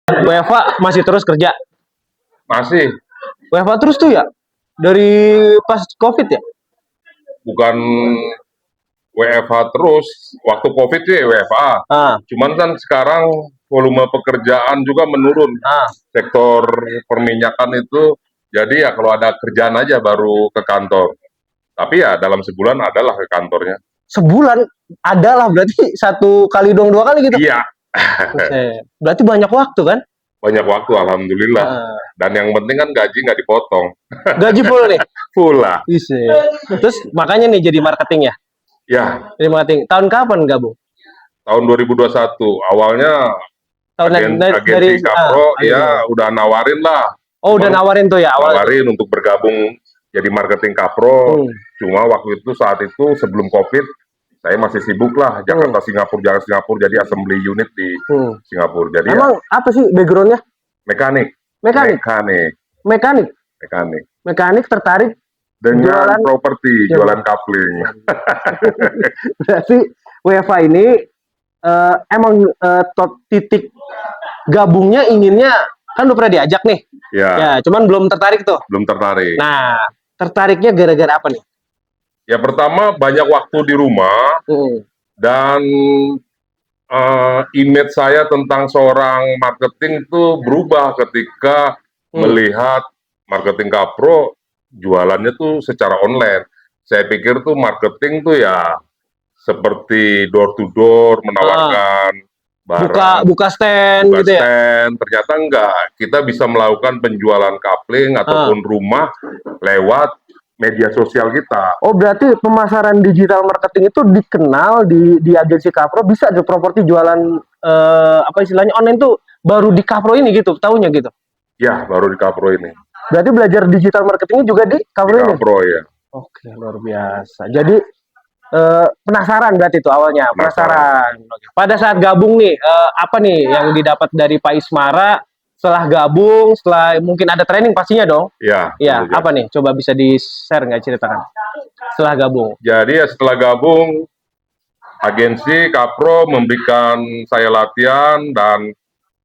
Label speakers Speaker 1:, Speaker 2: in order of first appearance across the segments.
Speaker 1: WFA masih terus kerja.
Speaker 2: Masih,
Speaker 1: WFA terus tuh ya? Dari pas COVID ya?
Speaker 2: bukan WFH terus. Waktu COVID sih WFH.
Speaker 1: Ah,
Speaker 2: Cuman kan sekarang volume pekerjaan juga menurun.
Speaker 1: ah.
Speaker 2: Sektor perminyakan itu, jadi ya kalau ada kerjaan aja baru ke kantor. Tapi ya dalam sebulan adalah ke kantornya.
Speaker 1: Sebulan ada lah berarti satu kali dong dua kali gitu.
Speaker 2: Iya,
Speaker 1: Buset. Berarti banyak waktu kan?
Speaker 2: banyak waktu alhamdulillah.
Speaker 1: Ah,
Speaker 2: Dan yang penting kan gaji nggak dipotong.
Speaker 1: gaji full nih.
Speaker 2: Full lah.
Speaker 1: Buset. Terus makanya nih jadi marketing ya?
Speaker 2: Ya,
Speaker 1: Jadi marketing. Tahun kapan gabung?
Speaker 2: tahun 2021 awalnya
Speaker 1: Tahun
Speaker 2: agensi Kapro ya udah nawarin lah.
Speaker 1: Oh, udah
Speaker 2: Cuman
Speaker 1: nawarin tuh ya awal.
Speaker 2: nawarin untuk bergabung jadi marketing Kapro.
Speaker 1: Hmm.
Speaker 2: Cuma waktu itu saat itu sebelum COVID saya masih sibuk lah Jakarta Singapura jadi assembly unit di Singapura. Jadi
Speaker 1: Emang
Speaker 2: ya,
Speaker 1: apa sih backgroundnya?
Speaker 2: mekanik.
Speaker 1: Mekanik.
Speaker 2: Mekanik.
Speaker 1: Mekanik.
Speaker 2: Mekanik.
Speaker 1: Mekanik tertarik
Speaker 2: Dengan
Speaker 1: jualan
Speaker 2: properti, jualan coupling.
Speaker 1: berarti WFA ini emang titik gabungnya inginnya kan udah pernah diajak nih.
Speaker 2: Ya,
Speaker 1: Ya, cuman belum tertarik tuh.
Speaker 2: belum tertarik.
Speaker 1: Nah, tertariknya gara-gara apa nih?
Speaker 2: Ya pertama banyak waktu di rumah dan image saya tentang seorang marketing itu berubah ketika melihat marketing Kapro jualannya tuh secara online. Saya pikir tuh marketing tuh ya seperti door to door menawarkan barang,
Speaker 1: Buka stand
Speaker 2: buka
Speaker 1: gitu ya.
Speaker 2: stand. Ternyata enggak. Kita bisa melakukan penjualan coupling ataupun rumah lewat media sosial kita.
Speaker 1: Oh, berarti pemasaran digital marketing itu dikenal di agensi Kapro, bisa di properti jualan apa istilahnya online tuh baru di Kapro ini gitu, tahunya gitu.
Speaker 2: Ya, baru di Kapro ini.
Speaker 1: Berarti belajar digital marketingnya juga di Kapro ini.
Speaker 2: Kapro ya.
Speaker 1: Oke, luar biasa. Jadi penasaran berarti itu awalnya, penasaran. Oke. Pada saat gabung nih, apa nih yang didapat dari Pak Ismara setelah gabung, setelah mungkin ada training pastinya dong?
Speaker 2: Ya.
Speaker 1: Ya, apa nih? Coba bisa di-share nggak ceritakan setelah gabung?
Speaker 2: Jadi ya setelah gabung, agensi Kapro memberikan saya latihan dan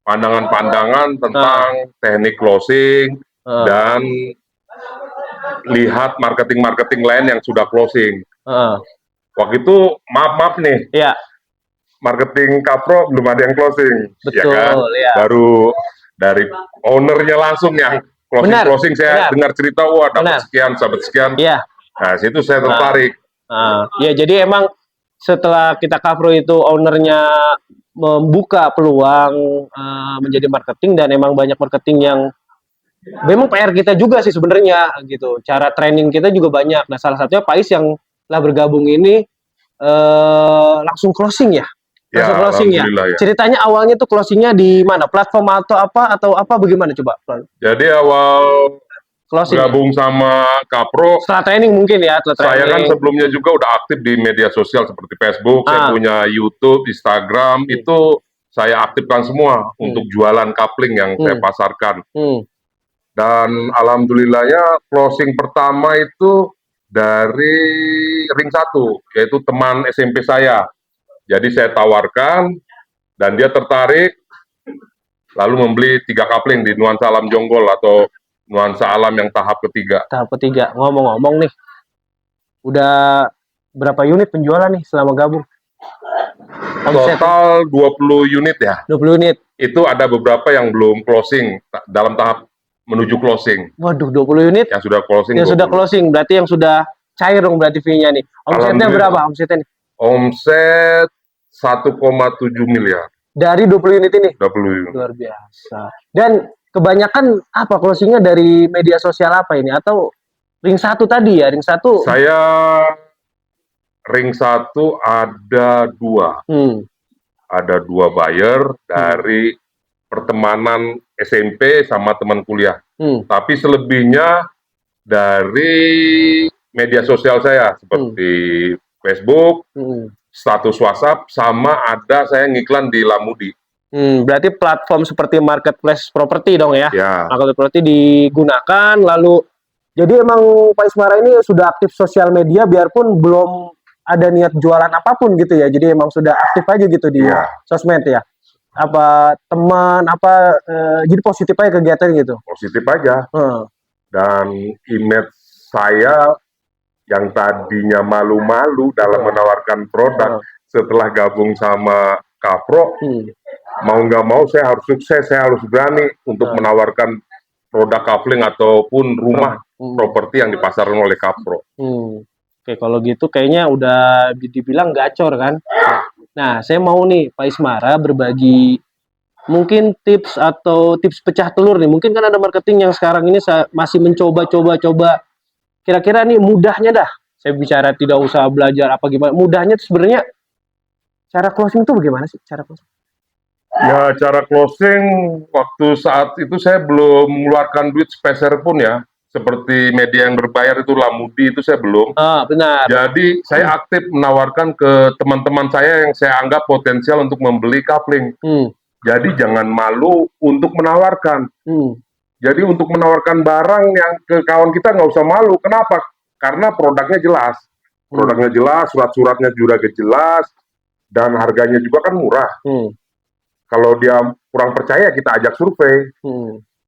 Speaker 2: pandangan-pandangan tentang teknik closing dan lihat marketing-marketing lain yang sudah closing. Waktu itu maaf nih,
Speaker 1: ya,
Speaker 2: marketing Kapro belum ada yang closing,
Speaker 1: betul,
Speaker 2: ya kan?
Speaker 1: Ya.
Speaker 2: Baru dari ownernya langsung yang closing saya dengar cerita, wah dapat sekian, sahabat sekian.
Speaker 1: Ya.
Speaker 2: Nah, situ saya tertarik.
Speaker 1: Ya, jadi emang setelah kita Kapro itu ownernya membuka peluang menjadi marketing dan emang banyak marketing yang memang PR kita juga sih sebenarnya gitu. Cara training kita juga banyak. Nah, salah satunya Pais yang lah bergabung ini langsung closing ya. Langsung closing ya. Ceritanya awalnya tuh closingnya di mana? Platform atau apa bagaimana coba?
Speaker 2: Jadi awal gabung sama Kapro.
Speaker 1: Setelah training mungkin ya.
Speaker 2: Saya kan sebelumnya juga udah aktif di media sosial seperti Facebook, saya punya YouTube, Instagram, itu saya aktifkan semua untuk jualan coupling yang saya pasarkan. Dan alhamdulillahnya closing pertama itu dari ring 1, yaitu teman SMP saya. Jadi saya tawarkan dan dia tertarik, lalu membeli 3 coupling di Nuansa Alam Jonggol atau Nuansa Alam yang tahap ketiga.
Speaker 1: Tahap ketiga. Ngomong-ngomong nih, udah berapa unit penjualan nih selama gabung?
Speaker 2: Total 20 unit ya.
Speaker 1: 20 unit.
Speaker 2: Itu ada beberapa yang belum closing, dalam tahap menuju closing.
Speaker 1: Waduh, 20 unit?
Speaker 2: Yang sudah closing.
Speaker 1: Yang sudah closing, berarti yang sudah cair dong berarti fee-nya nih. Omsetnya berapa omsetnya nih?
Speaker 2: Omset 1,7 miliar.
Speaker 1: Dari 20 unit ini?
Speaker 2: 20 unit.
Speaker 1: Luar biasa. Dan kebanyakan apa closingnya dari media sosial apa ini? Atau ring 1 tadi ya? Ring 1?
Speaker 2: Saya ring 1 ada 2. Ada 2 buyer dari pertemanan SMP sama teman kuliah. Tapi selebihnya dari media sosial saya seperti Facebook, status WhatsApp, sama ada saya ngiklan di Lamudi.
Speaker 1: Berarti platform seperti marketplace properti dong ya?
Speaker 2: Ya.
Speaker 1: Marketplace properti digunakan, lalu jadi emang Pak Ismara ini sudah aktif sosial media biarpun belum ada niat jualan apapun gitu ya. Jadi emang sudah aktif aja gitu di sosmed ya. apa teman apa jadi positif aja kegiatan gitu.
Speaker 2: Positif aja. Dan image saya yang tadinya malu-malu dalam menawarkan produk setelah gabung sama Kapro, mau nggak mau saya harus sukses, saya harus berani untuk menawarkan produk coupling ataupun rumah properti yang dipasarkan oleh Kapro.
Speaker 1: Oke, kalau gitu kayaknya udah dibilang gacor kan. Nah, saya mau nih Pak Ismara berbagi mungkin tips atau tips pecah telur nih. Mungkin kan ada marketing yang sekarang ini masih mencoba-coba. Kira-kira nih mudahnya dah. Saya bicara tidak usah belajar apa gimana. Mudahnya tuh sebenarnya cara closing itu bagaimana sih? Cara closing?
Speaker 2: Ya, cara closing waktu saat itu saya belum mengeluarkan duit sepeser pun ya. Seperti media yang berbayar itu Lamudi itu saya belum.
Speaker 1: Benar.
Speaker 2: Jadi saya aktif menawarkan ke teman-teman saya yang saya anggap potensial untuk membeli coupling. Jadi jangan malu untuk menawarkan. Jadi untuk menawarkan barang yang ke kawan kita nggak usah malu. Kenapa? Karena produknya jelas. Produknya jelas, surat-suratnya juga jelas, dan harganya juga kan murah. Kalau dia kurang percaya, kita ajak survei.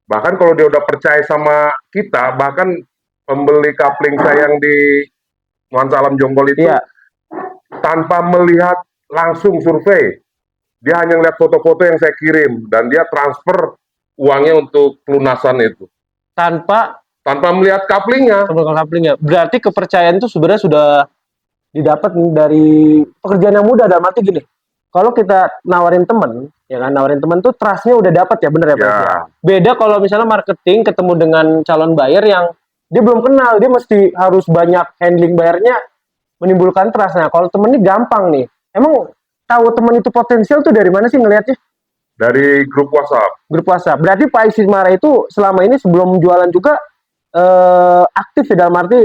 Speaker 2: Bahkan kalau dia udah percaya sama kita, bahkan pembeli coupling saya yang di Nuansa Alam Jonggol itu, tanpa melihat langsung survei, dia hanya lihat foto-foto yang saya kirim, dan dia transfer uangnya untuk pelunasan itu. Tanpa melihat couplingnya.
Speaker 1: Berarti kepercayaan itu sebenarnya sudah didapat dari pekerjaan yang mudah. Dalam arti gini, kalau kita nawarin temen, ya kan, nawarin temen tuh trustnya udah dapat ya, bener ya Pak? Ya. Beda kalau misalnya marketing ketemu dengan calon buyer yang dia belum kenal, dia mesti harus banyak handling bayarnya, menimbulkan trust. Nah, kalau temen ini gampang nih. Emang tahu temen itu potensial tuh dari mana sih ngelihatnya?
Speaker 2: Dari grup WhatsApp.
Speaker 1: Grup WhatsApp. Berarti Pak Ismara itu selama ini sebelum jualan juga aktif ya, dalam arti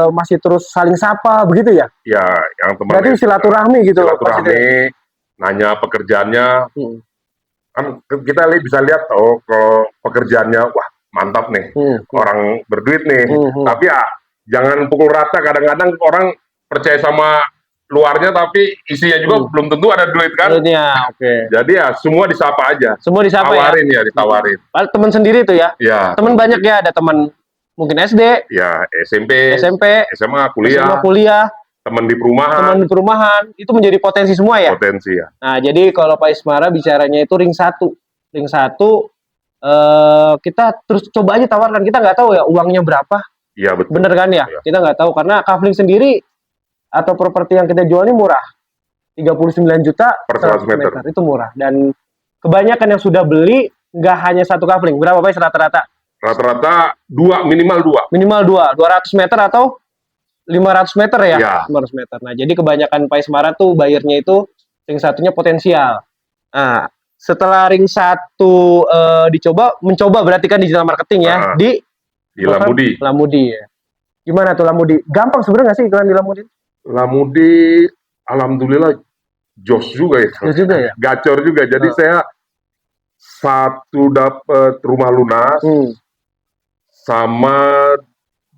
Speaker 1: masih terus saling sapa begitu ya?
Speaker 2: Ya, yang teman.
Speaker 1: Berarti silaturahmi gitu.
Speaker 2: Silaturahmi, nanya pekerjaannya. Kan kita bisa lihat kalau pekerjaannya wah mantap nih, orang berduit nih. Tapi ya jangan pukul rata, kadang-kadang orang percaya sama luarnya tapi isinya juga belum tentu ada duit kan. Jadi ya semua disapa aja.
Speaker 1: Semua disapa.
Speaker 2: Tawarin ya, ditawarin.
Speaker 1: Teman sendiri tuh ya?
Speaker 2: Ya.
Speaker 1: Teman banyak ya, ada teman mungkin SD,
Speaker 2: ya SMP, SMA,
Speaker 1: kuliah,
Speaker 2: teman di perumahan,
Speaker 1: itu menjadi potensi semua ya?
Speaker 2: Potensi ya.
Speaker 1: Nah, jadi kalau Pak Ismara bicaranya itu ring satu, kita terus coba aja tawarkan, kita nggak tahu ya uangnya berapa.
Speaker 2: Iya betul.
Speaker 1: Bener kan ya? Kita nggak tahu, karena coupling sendiri atau properti yang kita jual ini murah, 39 juta
Speaker 2: per 100 meter.
Speaker 1: Itu murah, dan kebanyakan yang sudah beli nggak hanya satu coupling. Berapa Pak rata-rata?
Speaker 2: Rata-rata minimal dua,
Speaker 1: 200 meter atau 500 meter ya? 500 meter. Nah, jadi kebanyakan Pak Ismara tuh bayarnya itu ring satunya potensial. Nah, setelah ring satu mencoba berarti kan digital marketing ya, di Lamudi ya. Gimana tuh Lamudi? Gampang sebenarnya nggak sih iklan di Lamudi?
Speaker 2: Lamudi, alhamdulillah jos juga ya.
Speaker 1: Jos juga ya?
Speaker 2: Gacor juga. Jadi saya satu dapat rumah lunas, sama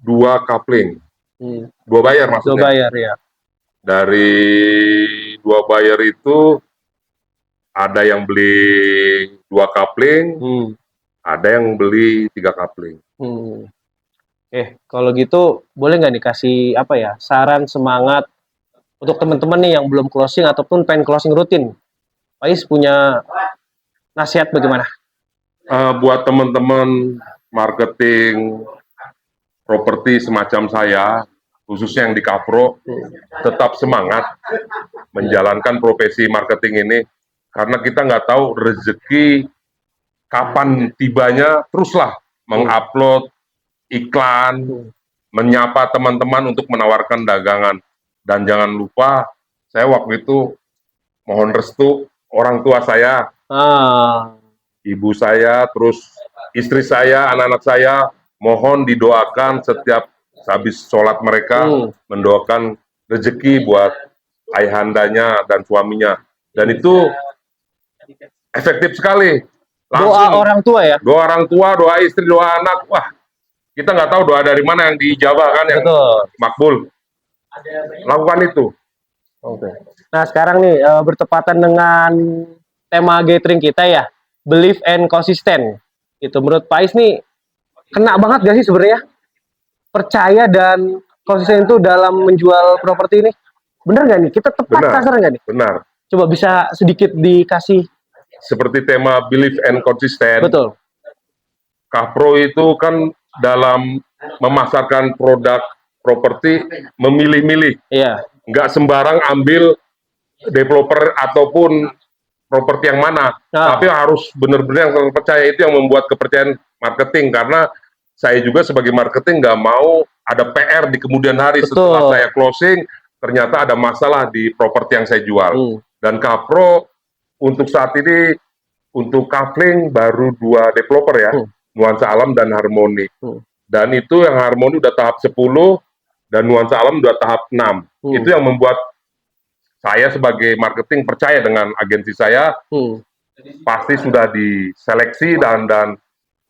Speaker 2: 2 coupling. 2 bayar maksudnya.
Speaker 1: 2 bayar ya.
Speaker 2: Dari 2 bayar itu ada yang beli 2 coupling, ada yang beli 3 coupling.
Speaker 1: Kalau gitu boleh nggak dikasih apa ya, saran, semangat untuk teman-teman nih yang belum closing ataupun pengen closing rutin? Pak Is punya nasihat bagaimana?
Speaker 2: Buat teman-teman marketing properti semacam saya, khususnya yang di Kapro, tetap semangat menjalankan profesi marketing ini, karena kita nggak tahu rezeki kapan tibanya. Teruslah mengupload iklan, menyapa teman-teman untuk menawarkan dagangan. Dan jangan lupa, saya waktu itu mohon restu orang tua saya, ibu saya, terus istri saya, anak-anak saya, mohon didoakan setiap habis sholat mereka, mendoakan rezeki buat ayahandanya dan suaminya. Dan itu efektif sekali. Langsung,
Speaker 1: doa orang tua ya?
Speaker 2: Doa orang tua, doa istri, doa anak. Wah, kita nggak tahu doa dari mana yang diijabah kan, yang makbul. Lakukan itu.
Speaker 1: Nah sekarang nih bertepatan dengan tema gathering kita ya, believe and consistent. Itu menurut Pak Is nih kena banget gak sih sebenarnya? Percaya dan konsisten itu dalam menjual properti ini. Bener nggak nih? Kita tepat
Speaker 2: Benar.
Speaker 1: kasar nggak nih?
Speaker 2: Benar.
Speaker 1: Coba bisa sedikit dikasih.
Speaker 2: Seperti tema believe and consistent.
Speaker 1: Betul.
Speaker 2: Kapro itu kan dalam memasarkan produk properti memilih-milih.
Speaker 1: Iya.
Speaker 2: Nggak sembarang ambil developer ataupun properti yang mana. Tapi harus benar-benar yang terpercaya, itu yang membuat kepercayaan marketing. Karena saya juga sebagai marketing nggak mau ada PR di kemudian hari.
Speaker 1: Betul.
Speaker 2: Setelah saya closing, ternyata ada masalah di properti yang saya jual. Dan Kapro untuk saat ini, untuk Kafling baru 2 developer ya, Nuansa Alam dan Harmoni. Dan itu yang Harmoni udah tahap 10, dan Nuansa Alam udah tahap 6. Itu yang membuat saya sebagai marketing percaya dengan agensi saya, pasti sudah diseleksi dan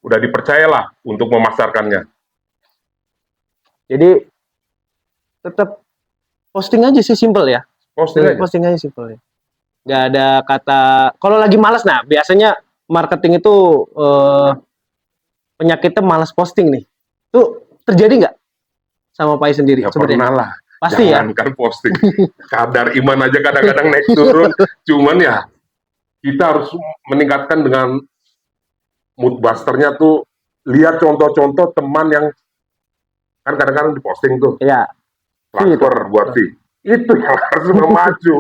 Speaker 2: udah dipercayalah untuk memasarkannya.
Speaker 1: Jadi tetap posting aja sih, simple ya.
Speaker 2: Posting
Speaker 1: aja simple ya. Nggak ada kata, kalau lagi malas, nah biasanya marketing itu penyakitnya malas posting nih. Itu terjadi nggak sama Pak Is sendiri?
Speaker 2: Ya pernah lah.
Speaker 1: Pasti ya.
Speaker 2: Jangankan posting, kadar iman aja kadang-kadang naik turun. Cuman ya kita harus meningkatkan dengan mood busternya tuh. Lihat contoh-contoh teman yang kan kadang-kadang diposting tuh.
Speaker 1: Iya.
Speaker 2: Transfer buat fee. Itu yang harus memacu.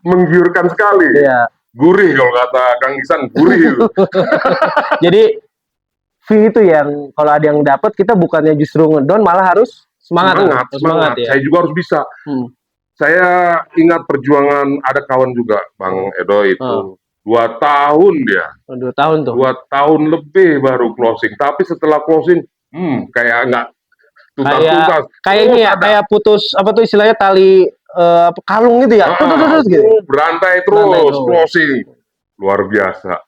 Speaker 2: Menggiurkan sekali.
Speaker 1: Iya.
Speaker 2: Gurih kalau kata Kang Isan, gurih.
Speaker 1: Jadi fee itu yang kalau ada yang dapat, kita bukannya justru ngedon, malah harus semangat ya.
Speaker 2: Saya juga harus bisa. Saya ingat perjuangan, ada kawan juga Bang Edo itu 2 tahun dia.
Speaker 1: 2 tahun tuh.
Speaker 2: 2 tahun lebih baru closing. Tapi setelah closing, kayak nggak tuntas-tuntas.
Speaker 1: Kayak ini ya, kayak putus apa tuh istilahnya, tali kalung gitu ya.
Speaker 2: Gitu. Berantai terus closing. Luar biasa.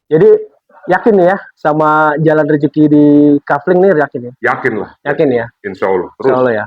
Speaker 1: Jadi yakin ya sama jalan rezeki di Kafling nih, yakin ya?
Speaker 2: Yakin lah.
Speaker 1: Yakin ya?
Speaker 2: Insya Allah. Terus.
Speaker 1: Insya Allah ya.